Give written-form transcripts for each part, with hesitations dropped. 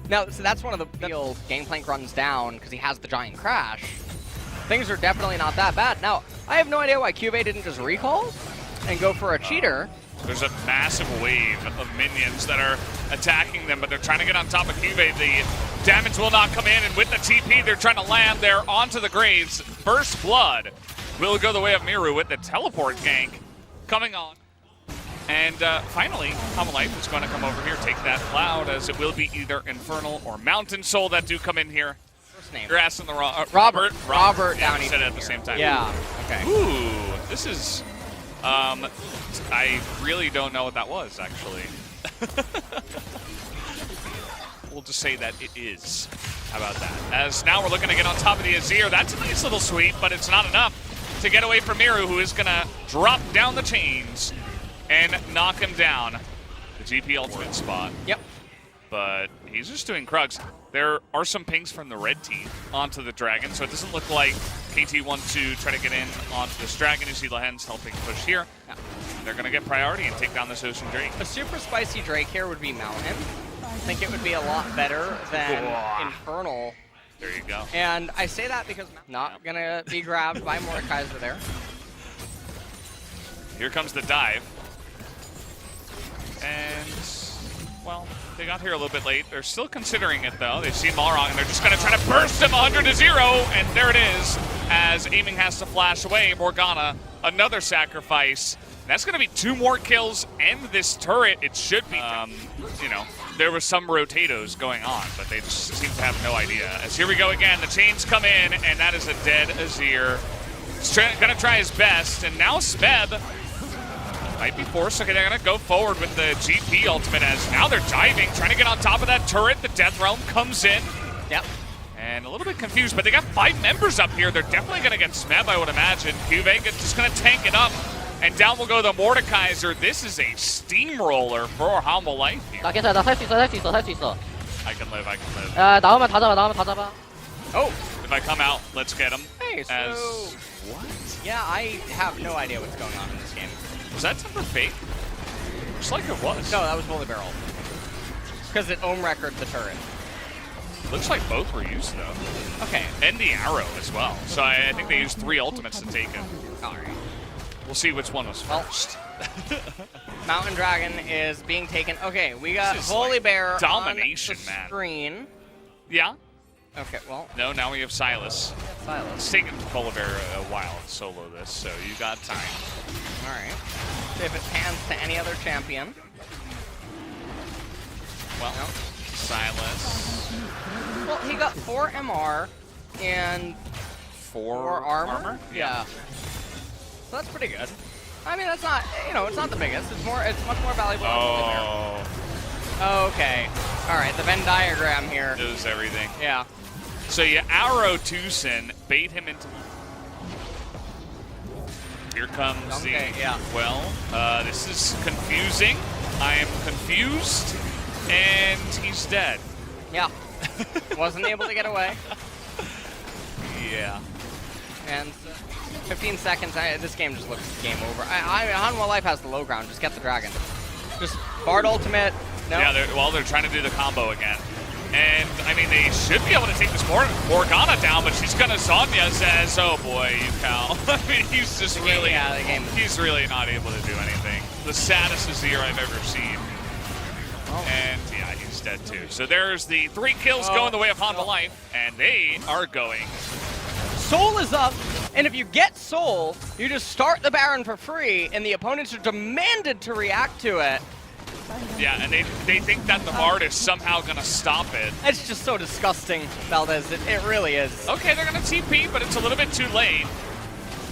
Now, so that's one of the field. Gangplank runs down because he has the giant crash. Things are definitely not that bad. Now, I have no idea why Cuvee didn't just recall and go for a cheater. There's a massive wave of minions that are attacking them, but they're trying to get on top of Cuvee. The damage will not come in, and with the TP, they're trying to land there onto the graves. First blood will go the way of Miru with the teleport gank coming on. And finally, Life is going to come over here, take that cloud, as it will be either Infernal or Mountain Soul that do come in here. First name. You're asking the wrong... Robert yeah, Downey. said it at the same time. Yeah, okay. Ooh, this is... I really don't know what that was, actually. We'll just say that it is. How about that? As now we're looking to get on top of the Azir. That's a nice little sweep, but it's not enough to get away from Miru, who is going to drop down the chains and knock him down. The GP ultimate spot. Yep. But he's just doing Krugs. There are some pings from the red team onto the dragon, so it doesn't look like KT wants to try to get in onto this dragon. You see Lahen's helping push here. Yeah. They're going to get priority and take down this Ocean Drake. A super spicy Drake here would be Mountain. I think it would be a lot better than Infernal. There you go. And I say that because not going to be grabbed by Mordekaiser there. Here comes the dive. And, well, they got here a little bit late. They're still considering it, though. They see Malrong, and they're just going to try to burst him 100-0. And there it is, as aiming has to flash away. Morgana, another sacrifice. That's going to be 2 more kills and this turret. It should be, you know, there was some rotatos going on, but they just seem to have no idea. As here we go again, the chains come in, and that is a dead Azir. He's going to try his best, and now smeb might be forced. Okay, they're going to go forward with the GP ultimate, as now they're diving, trying to get on top of that turret. The Death Realm comes in. Yep. And a little bit confused, but they got 5 members up here. They're definitely going to get smeb, I would imagine. Cuvee just going to tank it up. And down will go the Mordekaiser. This is a steamroller for Humble Life here. 나 괜찮아. 나 살 수 있어. 살 수 있어. 살 수 있어. I can live, I can live. 나오면 다 잡아. 나오면 다 잡아. Oh, If I come out, let's get him. hey, so... What? Yeah, I have no idea what's going on in this game. Was that Temper Fate? Looks like it was. No, that was Holy Barrel. Because it ohm recorded the turret. Looks like both were used, though. Okay. And the arrow as well. So I think they used 3 ultimates to take him. All right. We'll see which one was Well, first. Mountain Dragon is being taken. Okay, we got This is Holy like Bear domination, on the man. screen. Yeah? Okay, well, No, now we have Silas. Silas. It's taken Polar Bear a while to solo this, so you got time. All right. See if it pans to any other champion. Well, No. Silas. Well, he got 4 MR and 4 armor. Yeah. So that's pretty good. I mean, that's not, you know, it's not the biggest. It's much more valuable than Holy Bear. Oh, Okay. All right, the Venn diagram here. knows everything. Yeah. So you arrow Tucson, bait him into... Here comes Okay, the... yeah. Well, this is confusing. I am confused, and he's dead. Yeah. Wasn't able to get away. Yeah. And 15 seconds, this game just looks game over. Hanwha Life has the low ground. Just get the dragon. Just Bard ultimate. No. Yeah, they're trying to do the combo again. And, I mean, they should be able to take this Morgana down, but she's gonna Sonya says, oh boy, you pal. I mean, he's just really, the game. he's really not able to do anything. The saddest Azir I've ever seen. Oh. And, yeah, he's dead too. So there's the 3 kills going the way of Hanwha Life, and they are going. Soul is up, and if you get Soul, you just start the Baron for free, and the opponents are demanded to react to it. Yeah, and they think that the Bard is somehow gonna stop it. It's just so disgusting, Valdez. It really is. Okay, they're gonna TP, but it's a little bit too late.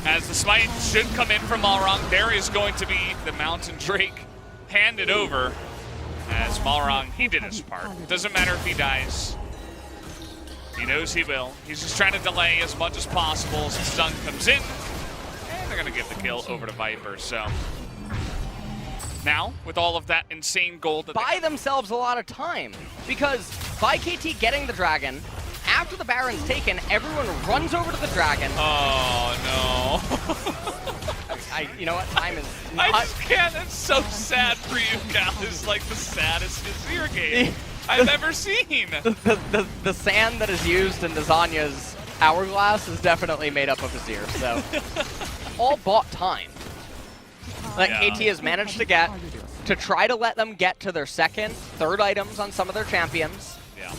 As the smite should come in from Malrong, there is going to be the Mountain Drake handed over. As Malrong, he did his part. Doesn't matter if he dies. He knows he will. He's just trying to delay as much as possible as the stun comes in. And they're gonna give the kill over to Viper, so. Now, with all of that insane gold that Buy themselves a lot of time, because by KT getting the dragon, after the Baron's taken, everyone runs over to the dragon. Oh no. You know what? Time is not... I just can't. It's so sad for you, Cal. It's like the saddest Azir game. I've ever seen. The sand that is used in Lasagna's hourglass is definitely made up of Azir, so all bought time that KT has managed to get to try to let them get to their second, third items on some of their champions. Yeah.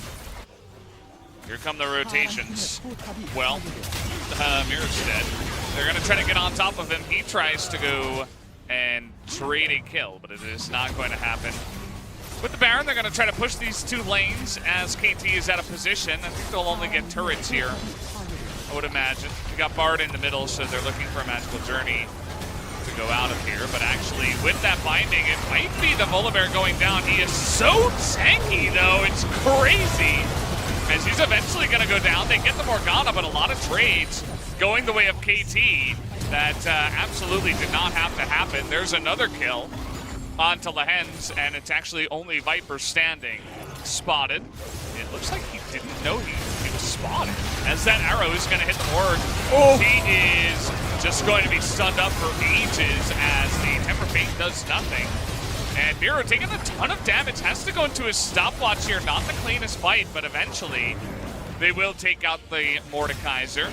Here come the rotations. Well, Mirror's dead. They're going to try to get on top of him. He tries to go and trade a kill, but it is not going to happen. With the Baron, they're going to try to push these two lanes as KT is out of position. I think they'll only get turrets here, I would imagine. We got Bard in the middle, so they're looking for a magical journey to go out of here. But actually, with that binding, it might be the Volibear going down. He is so tanky, though. It's crazy. As he's eventually going to go down. They get the Morgana, but a lot of trades going the way of KT that absolutely did not have to happen. There's another kill onto Lehens, and it's actually only Viper standing. Spotted. It looks like he didn't know he was spotted. As that arrow is going to hit the board, he is just going to be stunned up for ages as the Temper Fate does nothing. And Miro taking a ton of damage, has to go into his stopwatch here. Not the cleanest fight, but eventually they will take out the Mordekaiser.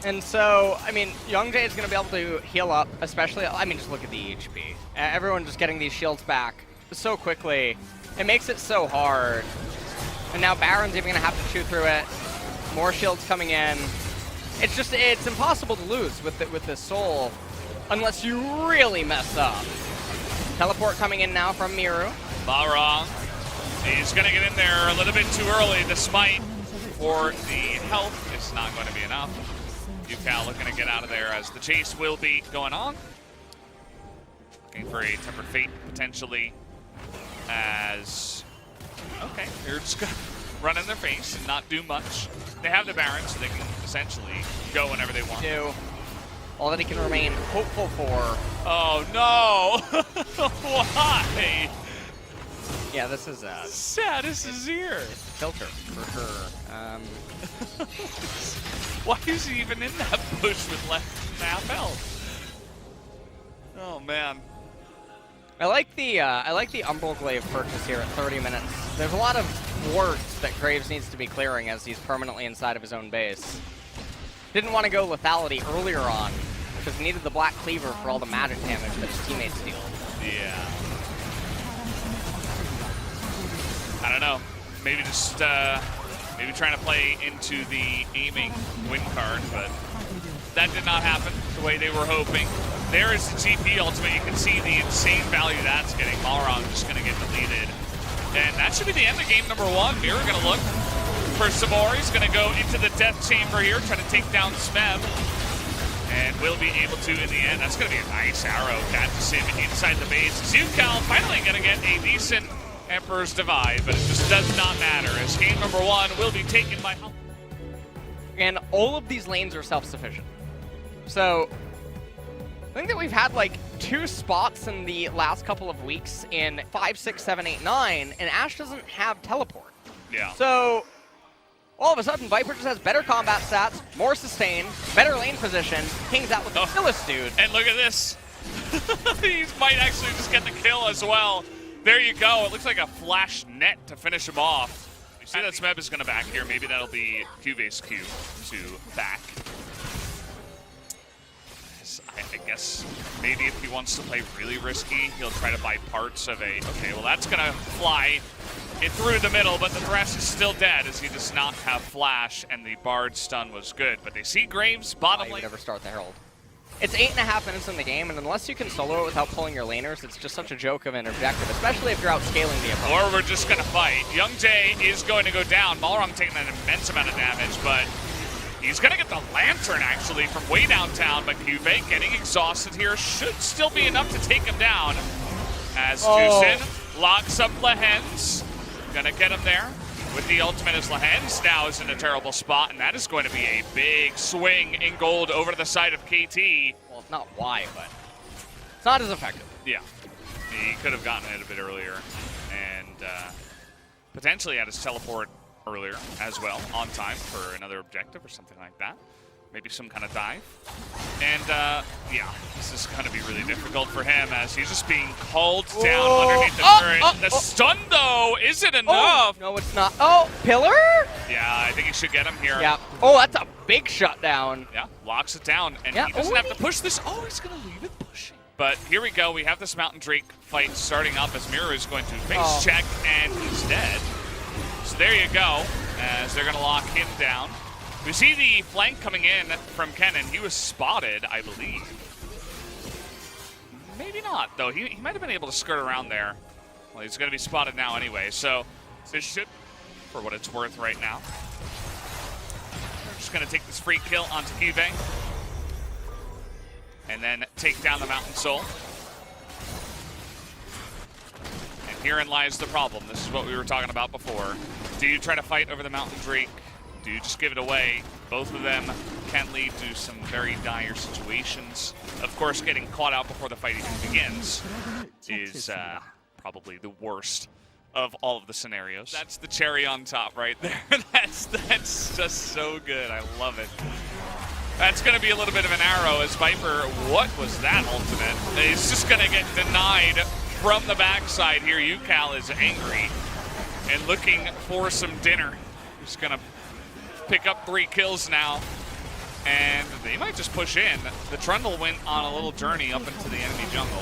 And so, I mean, Youngjae is going to be able to heal up, especially, I mean, just look at the HP. Everyone just getting these shields back so quickly. It makes it so hard. And now Baron's even going to have to chew through it. More shields coming in. It's just, it's impossible to lose with the Soul unless you really mess up. Teleport coming in now from Miru. Balrog is going to get in there a little bit too early. The smite for the health is not going to be enough. Yukao looking to get out of there as the chase will be going on. Looking for a Tempered Fate potentially as... Okay, they're just going to run in their face and not do much. They have the Baron, so they can essentially go whenever they want. All that he can remain hopeful for. Oh no! Why? Yeah, this is sad as Azir. Filter for sure. Why is he even in that bush with less than half health? Oh man. I like the Umbral Glaive purchase here at 30 minutes. There's a lot of wards that Graves needs to be clearing as he's permanently inside of his own base. Didn't want to go lethality earlier on because he needed the Black Cleaver for all the magic damage that his teammates deal. Yeah. I don't know. Maybe just maybe trying to play into the aiming win card, but that did not happen the way they were hoping. There is the GP ultimate. You can see the insane value that's getting. Malrong just going to get deleted. And that should be the end of game number one. Mirror going to look for some more. He's going to go into the death chamber here, try to take down smeb. And will be able to in the end. That's going to be a nice arrow. Catches him inside the base. Zukal finally going to get a decent Emperor's Divide, but it just does not matter as game number one will be taken by... And all of these lanes are self-sufficient. So I think that we've had like 2 spots in the last couple of weeks in 5, 6, 7, 8, 9, and Ashe doesn't have teleport. Yeah. So all of a sudden, Viper just has better combat stats, more sustain, better lane position, hangs out with the Phyllis dude. And look at this. He might actually just get the kill as well. There you go. It looks like a flash net to finish him off. You see that smeb is going to back here. Maybe that'll be Q-base Q to back. I guess maybe if he wants to play really risky, he'll try to buy parts of a... Okay, well that's going to fly it through the middle, but the Thresh is still dead as he does not have flash, and the Bard stun was good. But they see Graves bottom lane. Never start the Herald. It's 8.5 minutes in the game, and unless you can solo it without pulling your laners, it's just such a joke of an objective, especially if you're outscaling the opponent. Or we're just going to fight. Youngjae is going to go down. Balrog taking an immense amount of damage, but he's going to get the Lantern, actually, from way downtown. But Cuvée getting exhausted here should still be enough to take him down. As Juicin locks up Lehens. Going to get him there with the ultimate as Lehens now is in a terrible spot, and that is going to be a big swing in gold over to the side of KT. Well, it's not why, but it's not as effective. Yeah. He could have gotten it a bit earlier and potentially had his teleport earlier as well, on time for another objective or something like that. maybe some kind of dive. And yeah, this is going to be really difficult for him as he's just being called down underneath the turret. The stun, though, isn't enough. No, it's not. Oh, pillar? Yeah, I think he should get him here. Yeah. Oh, that's a big shutdown. Yeah, locks it down, and Yeah. he doesn't have to push this. Oh, he's going to leave it pushing. But here we go. We have this Mountain Drake fight starting up as Miru is going to face check, and he's dead. So there you go, as they're going to lock him down. We see the flank coming in from Kennen. He was spotted, I believe. Maybe not, though. He might have been able to skirt around there. Well, he's going to be spotted now anyway, so this should, for what it's worth right now. We're just going to take this free kill onto Kive. And then take down the Mountain Soul. And herein lies the problem. This is what we were talking about before. Do you try to fight over the Mountain Drake? Do you just give it away? Both of them can lead to some very dire situations. Of course, getting caught out before the fight even begins is probably the worst of all of the scenarios. That's the cherry on top right there. That's just so good. I love it. That's going to be a little bit of an arrow as Viper, what was that ultimate? He's just going to get denied from the backside here. Yukal is angry and looking for some dinner. He's going to pick up 3 kills now, and they might just push in. The Trundle went on a little journey up into the enemy jungle,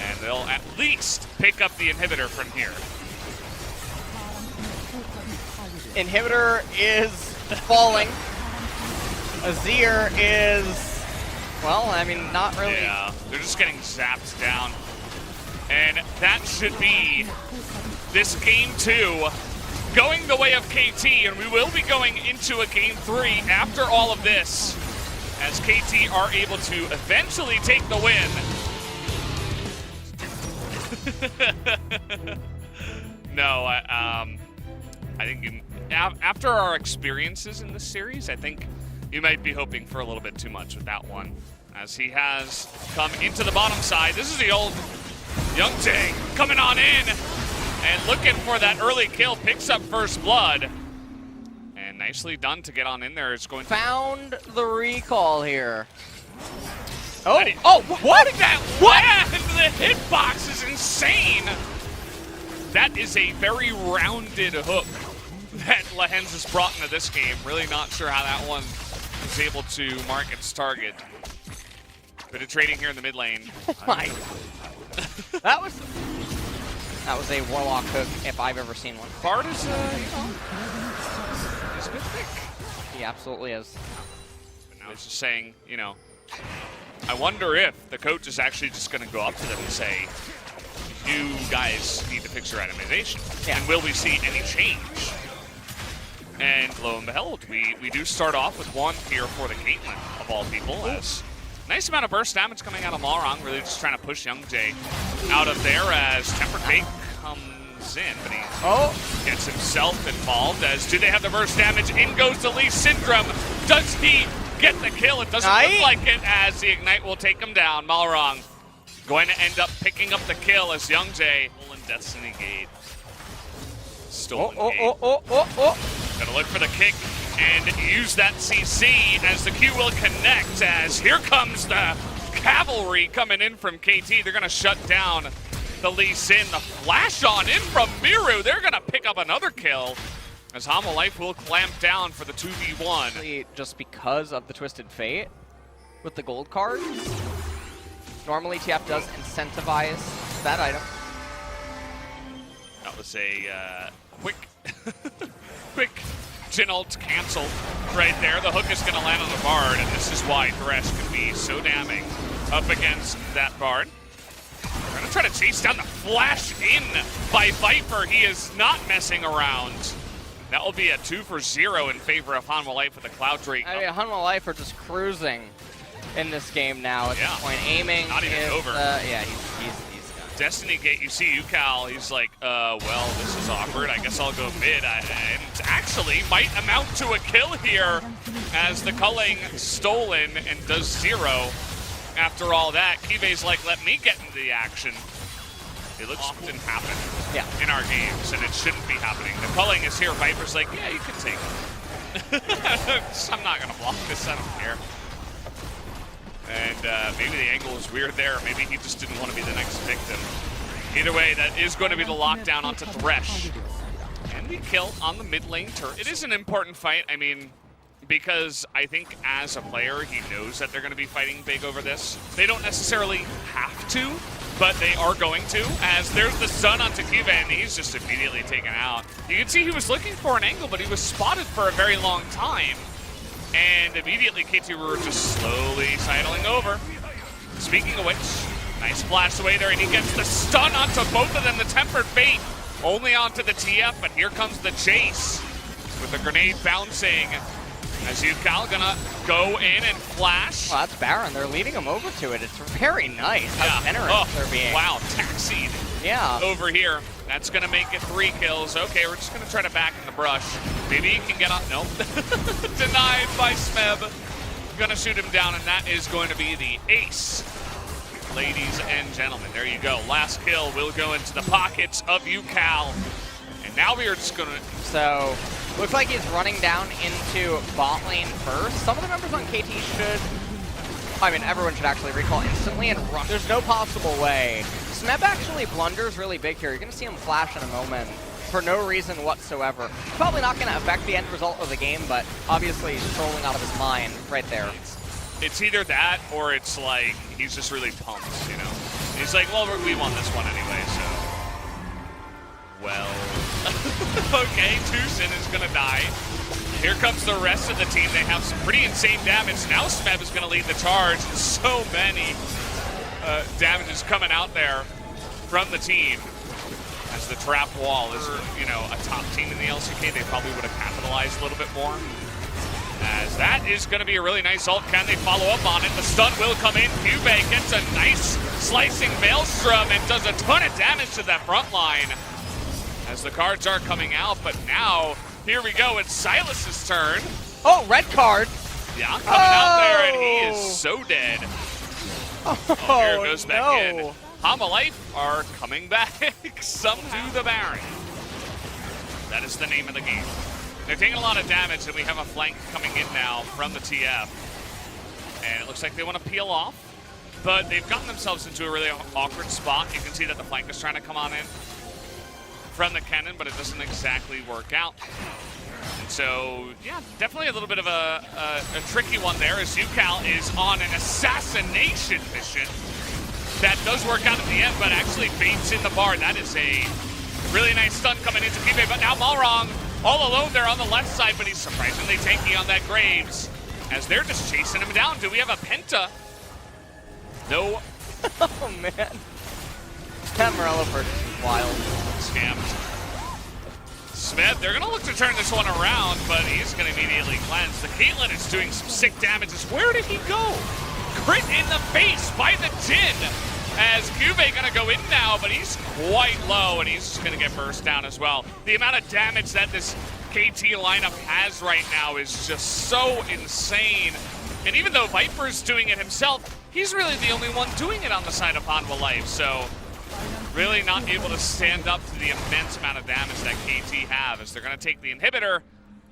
and they'll at least pick up the inhibitor from here. Inhibitor is falling. Azir is, well, I mean, not really. Yeah, they're just getting zapped down. And that should be this game 2 going the way of KT, and we will be going into a game 3 after all of this, as KT are able to eventually take the win. No, I think after our experiences in this series, I think you might be hoping for a little bit too much with that one, as he has come into the bottom side. This is the old Youngjae coming on in and looking for that early kill, picks up first blood. And nicely done to get on in there. It's going to found the recall here. Oh, what? The hitbox is insane. That is a very rounded hook that Lehens has brought into this game. Really not sure how that one was able to mark its target. Bit of trading here in the mid lane. My. That was a Warlock hook if I've ever seen one. Bard is, he's a bit thick. He absolutely is. But now he's just saying, you know, I wonder if the coach is actually just going to go up to them and say, you guys need to fix your itemization. Yeah. And will we see any change? And lo and behold, we do start off with one here for the Caitlyn, of all people, as nice amount of burst damage coming out of Malrang, really just trying to push Youngjae out of there as Tempered Fate comes in, but he gets himself involved, as do they have the burst damage? In goes the Lee Syndrome. Does he get the kill? It doesn't look like it, as the Ignite will take him down. Malrang going to end up picking up the kill as Youngjae stolen Destiny Gate. Stolen Gate. Gonna look for the kick and use that CC as the Q will connect, as here comes the cavalry coming in from KT. They're gonna shut down the Lee Sin. The flash on in from Miru. They're gonna pick up another kill as Hamo Life will clamp down for the 2v1. Just because of the Twisted Fate with the gold cards, normally TF does incentivize that item. That was a quick Jhin ult cancel right there. The hook is going to land on the Bard, and this is why Thresh can be so damning up against that Bard. We're going to try to chase down the flash in by Viper. He is not messing around. That will be a 2-for-0 in favor of Hanwha Life with the Cloud Drake. I mean, Hanwha Life are just cruising in this game now at this point. Aiming not even over. Yeah, he's done. Destiny Gate, you see Yukal, he's like, well, this is awkward. I guess I'll go mid. And actually might amount to a kill here as the culling stolen and does 0. After all that, Kive's like, let me get into the action. It looks often happen in our games, and it shouldn't be happening. The culling is here. Viper's like, yeah, you can take it. I'm not gonna block this, I don't care. And maybe the angle was weird there. Maybe he just didn't want to be the next victim. Either way, that is going to be the lockdown onto Thresh. And we kill on the mid lane turret. It is an important fight. I mean, because I think as a player, he knows that they're going to be fighting big over this. They don't necessarily have to, but they are going to, as there's the stun onto Cuba, and he's just immediately taken out. You can see he was looking for an angle, but he was spotted for a very long time. And immediately, KT were just slowly sidling over. Speaking of which, nice flash away there, and he gets the stun onto both of them, the Tempered Fate. Only onto the TF, but here comes the chase with the grenade bouncing. As UCal gonna go in and flash. Well, that's Baron. They're leading him over to it. It's very nice how generous they're being. Wow, taxied over here. That's gonna make it 3 kills. Okay, we're just gonna try to back in the brush. Maybe he can get up. Nope. Denied by smeb. Gonna shoot him down, and that is going to be the ace. Ladies and gentlemen, there you go. Last kill will go into the pockets of UCal. And now we are just gonna... So, looks like he's running down into bot lane first. Some of the members on KT should... I mean, everyone should actually recall instantly and run. There's no possible way. smeb actually blunders really big here. You're gonna see him flash in a moment for no reason whatsoever. Probably not gonna affect the end result of the game, but obviously he's trolling out of his mind right there. It's either that or it's like he's just really pumped, you know? He's like, well, we won this one anyway, so... Well... okay, Tucson is gonna die. Here comes the rest of the team. They have some pretty insane damage. Now smeb is gonna lead the charge. So many damages coming out there from the team. As the trap wall is, you know, a top team in the LCK, they probably would have capitalized a little bit more. As that is going to be a really nice ult. Can they follow up on it? The stun will come in. Cube gets a nice slicing maelstrom and does a ton of damage to that front line. As the cards are coming out, but now, here we go. It's Silas's turn. Oh, red card. Yeah, coming out there, and he is so dead. Oh, here it goes back in. Hama Life are coming back. Some do the Baron. That is the name of the game. They're taking a lot of damage, and we have a flank coming in now from the TF. And it looks like they want to peel off, but they've gotten themselves into a really awkward spot. You can see that the flank is trying to come on in from the cannon, but it doesn't exactly work out. And so, yeah, definitely a little bit of a tricky one there, as UCal is on an assassination mission. That does work out at the end, but actually baits in the bar. That is a really nice stun coming into Kibe, but now Malrong all alone there on the left side, but he's surprisingly tanky on that Graves, as they're just chasing him down. Do we have a Penta? No. Oh, man. That Morello purchase is wild. Scammed. smeb, they're going to look to turn this one around, but he's going to immediately cleanse. The Caitlyn is doing some sick damages. Where did he go? Crit in the face by the Jin. As Cube gonna go in now, but he's quite low, and he's just gonna get burst down as well. The amount of damage that this KT lineup has right now is just so insane. And even though Viper's doing it himself, he's really the only one doing it on the side of Hanwha Life. So really not able to stand up to the immense amount of damage that KT have, as they're gonna take the inhibitor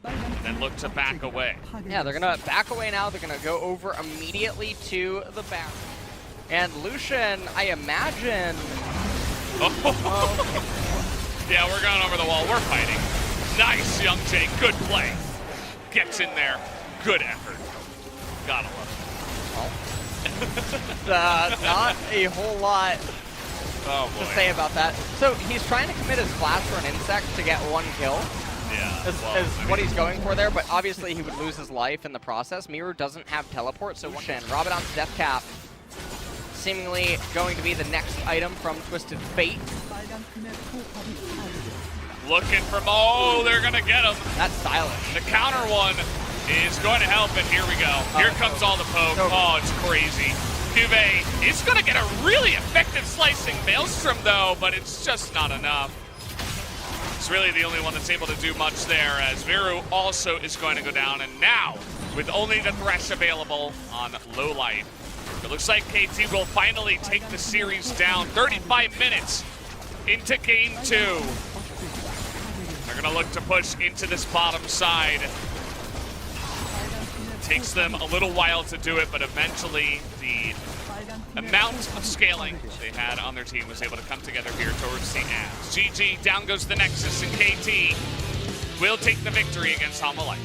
and then look to back away. Yeah, they're gonna back away now. They're gonna go over immediately to the back. And Lucian, I imagine... Yeah, we're going over the wall. We're fighting. Nice, Young Jake. Good play. Gets in there. Good effort. Gotta love Well, not a whole lot to say about that. So he's trying to commit his flash for an insect to get 1 kill. Yeah. Is what he's going for there, but obviously he would lose his life in the process. Miru doesn't have teleport, so Lucian, Rabadon's Death Cap, seemingly going to be the next item from Twisted Fate. Looking for oh, they're gonna get him. That's stylish. The counter one is going to help, and here we go. Here comes all the poke. Oh, it's crazy. Cube is gonna get a really effective slicing Maelstrom though, but it's just not enough. It's really the only one that's able to do much there, as Miru also is going to go down, and now, with only the Thresh available on low life, it looks like KT will finally take the series down. 35 minutes into game 2. They're gonna look to push into this bottom side. Takes them a little while to do it, but eventually the amount of scaling they had on their team was able to come together here towards the end. GG, down goes the Nexus, and KT will take the victory against Hama Life.